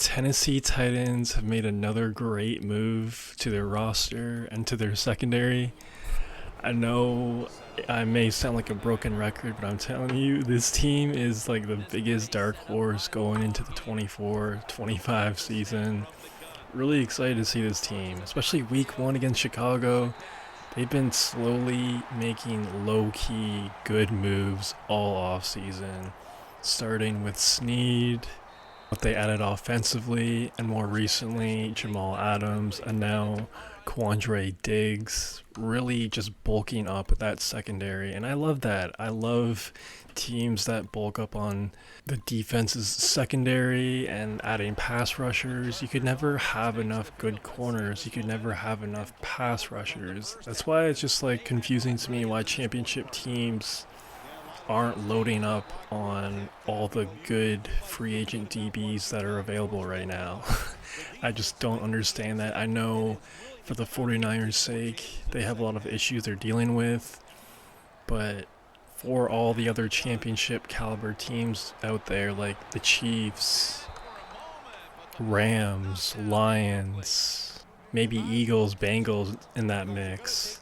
Tennessee Titans have made another great move to their roster and to their secondary. I know I may sound like a broken record, but I'm telling you, this team is like the biggest dark horse going into the 24-25 season. Really excited to see this team, especially week one against Chicago. They've been slowly making low-key good moves all off-season, starting with Snead, what they added offensively, and more recently, Jamal Adams, and now Quandre Diggs, really just bulking up that secondary. And I love that. I love teams that bulk up on the defense's secondary and adding pass rushers. You could never have enough good corners. You could never have enough pass rushers. That's why it's just like confusing to me why championship teams aren't loading up on all the good free agent DBs that are available right now. I just don't understand that. I know for the 49ers' sake, they have a lot of issues they're dealing with, but for all the other championship caliber teams out there, like the Chiefs, Rams, Lions, maybe Eagles, Bengals in that mix,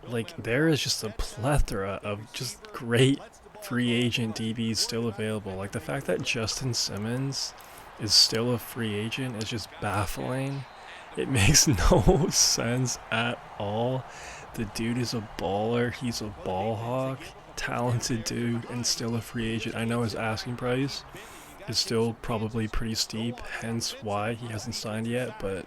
like there is just a plethora of just great free agent DBs still available. Like the fact that Justin Simmons is still a free agent is just baffling. It makes no sense at all. The dude is a baller. He's a ball hawk, talented dude, and still a free agent. I know his asking price is still probably pretty steep, hence why he hasn't signed yet, but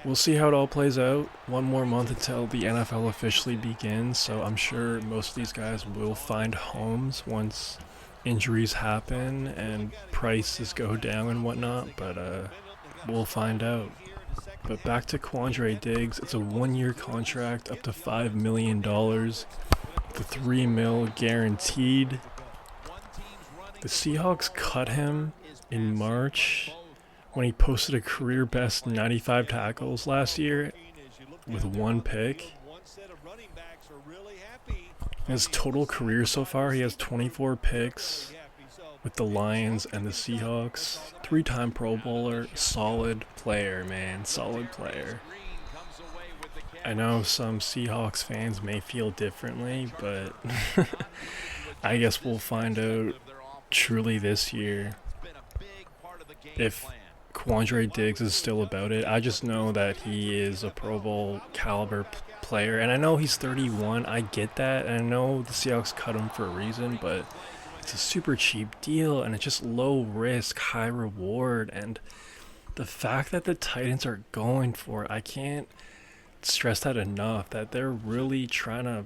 we'll see how it all plays out. One more month until the NFL officially begins, so I'm sure most of these guys will find homes once injuries happen and prices go down and whatnot, but we'll find out. But back to Quandre Diggs, it's a 1-year contract up to $5 million, the $3 million guaranteed. The Seahawks cut him in March when he posted a career best 95 tackles last year with one pick. His total career so far, he has 24 picks with the Lions and the Seahawks. 3-time Pro Bowler, solid player, man, solid player. I know some Seahawks fans may feel differently, but I guess we'll find out truly this year if Quandre Diggs is still about it. I just know that he is a Pro Bowl caliber player, and I know he's 31. I get that, and I know the Seahawks cut him for a reason, but it's a super cheap deal, and it's just low risk, high reward, and the fact that the Titans are going for it, I can't stress that enough, that they're really trying to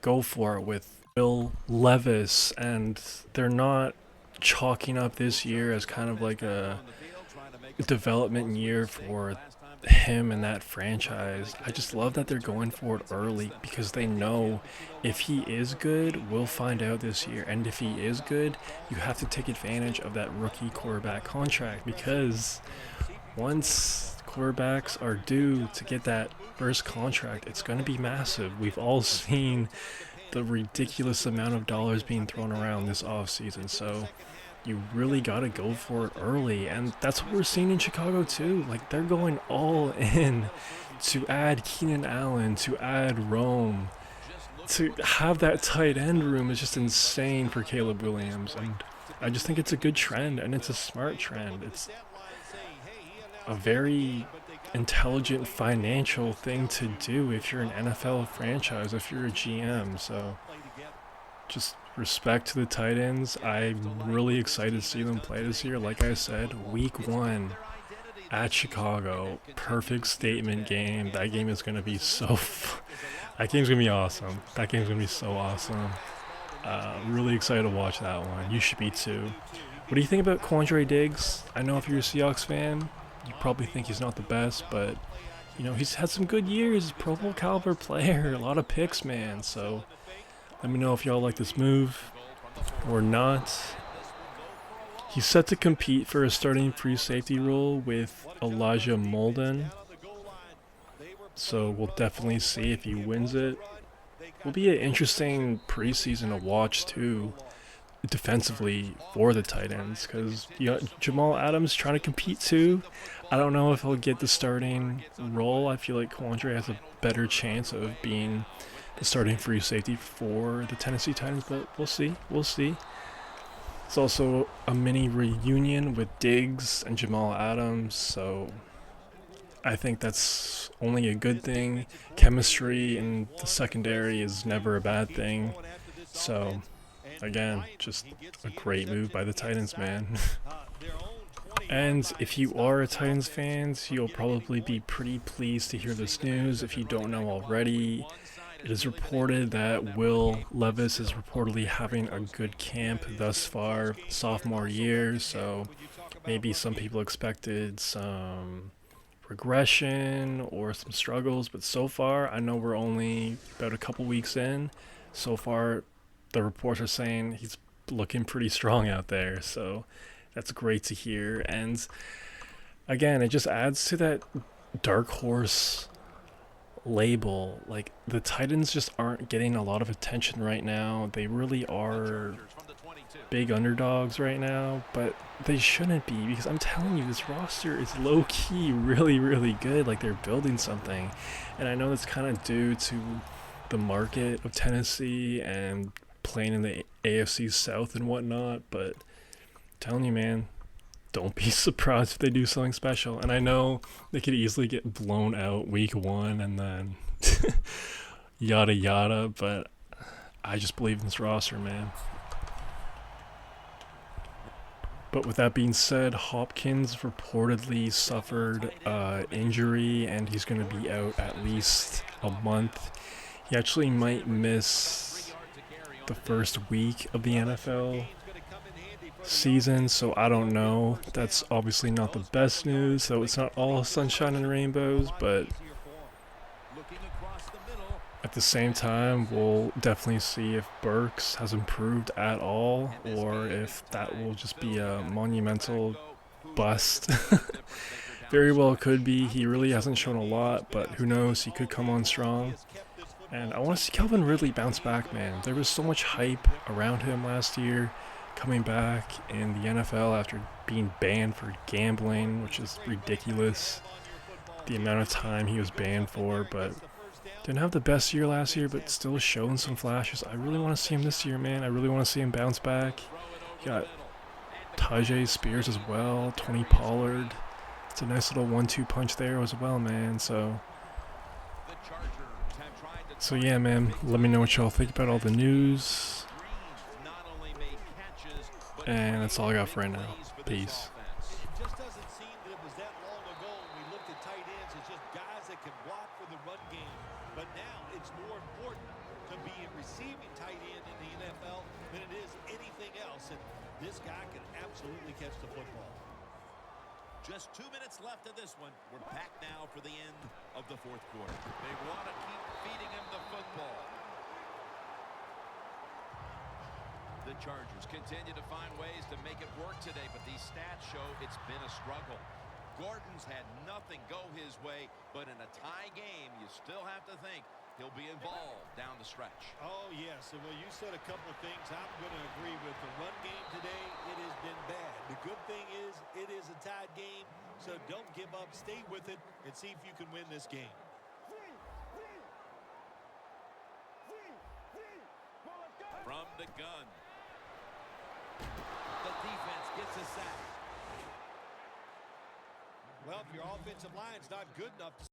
go for it with Will Levis, and they're not chalking up this year as kind of like a development year for him and that franchise. I just love that they're going for it early because they know if he is good, we'll find out this year. And if he is good, you have to take advantage of that rookie quarterback contract, because once quarterbacks are due to get that first contract, it's going to be massive. We've all seen the ridiculous amount of dollars being thrown around this offseason, so you really got to go for it early, and that's what we're seeing in Chicago too. Like, they're going all in to add Keenan Allen, to add Rome, to have that tight end room is just insane for Caleb Williams, and I just think it's a good trend, and it's a smart trend. It's a very intelligent financial thing to do if you're an NFL franchise, if you're a GM, so just respect to the Titans. I'm really excited to see them play this year. Like I said, week one at Chicago, perfect statement game. That game is going to be that game's going to be awesome. That game's going to be so awesome. Really excited to watch that one. You should be too. What do you think about Quandre Diggs? I know if you're a Seahawks fan, you probably think he's not the best, but you know, he's had some good years. Pro Bowl caliber player, a lot of picks, man. So let me know if y'all like this move or not. He's set to compete for a starting free safety role with Elijah Molden, so we'll definitely see if he wins it. Will be an interesting preseason to watch too. defensively for the Titans, because you got Jamal Adams trying to compete too. I don't know if he'll get the starting role. I feel like Quandre has a better chance of being the starting free safety for the Tennessee Titans, but we'll see. We'll see. It's also a mini reunion with Diggs and Jamal Adams, so I think that's only a good thing. Chemistry in the secondary is never a bad thing. So, again, just a great move by the Titans, man. And if you are a Titans fan, you'll probably be pretty pleased to hear this news. If you don't know already, it is reported that Will Levis is reportedly having a good camp thus far, sophomore year. So maybe some people expected some regression or some struggles, but so far, I know we're only about a couple weeks in. So far, the reports are saying he's looking pretty strong out there. So that's great to hear. And again, it just adds to that dark horse label. Like, the Titans just aren't getting a lot of attention right now. They really are big underdogs right now, but they shouldn't be, because I'm telling you, this roster is low-key really, really good. Like, they're building something. And I know that's kind of due to the market of Tennessee and playing in the AFC South and whatnot, but I'm telling you, man, don't be surprised if they do something special. And I know they could easily get blown out week one and then yada yada, but I just believe in this roster, man. But with that being said, Hopkins reportedly suffered injury and he's going to be out at least a month. He actually might miss the first week of the NFL season, so I don't know. That's obviously not the best news, so it's not all sunshine and rainbows, but at the same time, we'll definitely see if Burks has improved at all, or if that will just be a monumental bust. Very well could be. He really hasn't shown a lot, but who knows, he could come on strong. And I want to see Calvin Ridley bounce back, man. There was so much hype around him last year, coming back in the NFL after being banned for gambling, which is ridiculous, the amount of time he was banned for, but didn't have the best year last year, but still showing some flashes. I really want to see him this year, man. I really want to see him bounce back. You got Tajay Spears as well, Tony Pollard. It's a nice little 1-2 punch there as well, man. So yeah, man, let me know what y'all think about all the news. And that's all I got for right now. Peace. It just doesn't seem that it was that long ago when we looked at tight ends as just guys that can block for the run game. But now it's more important to be a receiving tight end in the NFL than it is anything else. And this guy can absolutely catch the football. Just 2 minutes left of this one. We're back now for the end of the fourth quarter. They want to keep feeding him the football. The Chargers continue to find ways to make it work today, but these stats show it's been a struggle. Gordon's had nothing go his way, but in a tie game, you still have to think he'll be involved down the stretch. Oh, yes. And well, you said a couple of things I'm going to agree with. The run game today, it has been bad. The good thing is it is a tied game, so don't give up. Stay with it and see if you can win this game. From the gun. The defense gets a sack. Well, if your offensive line's not good enough to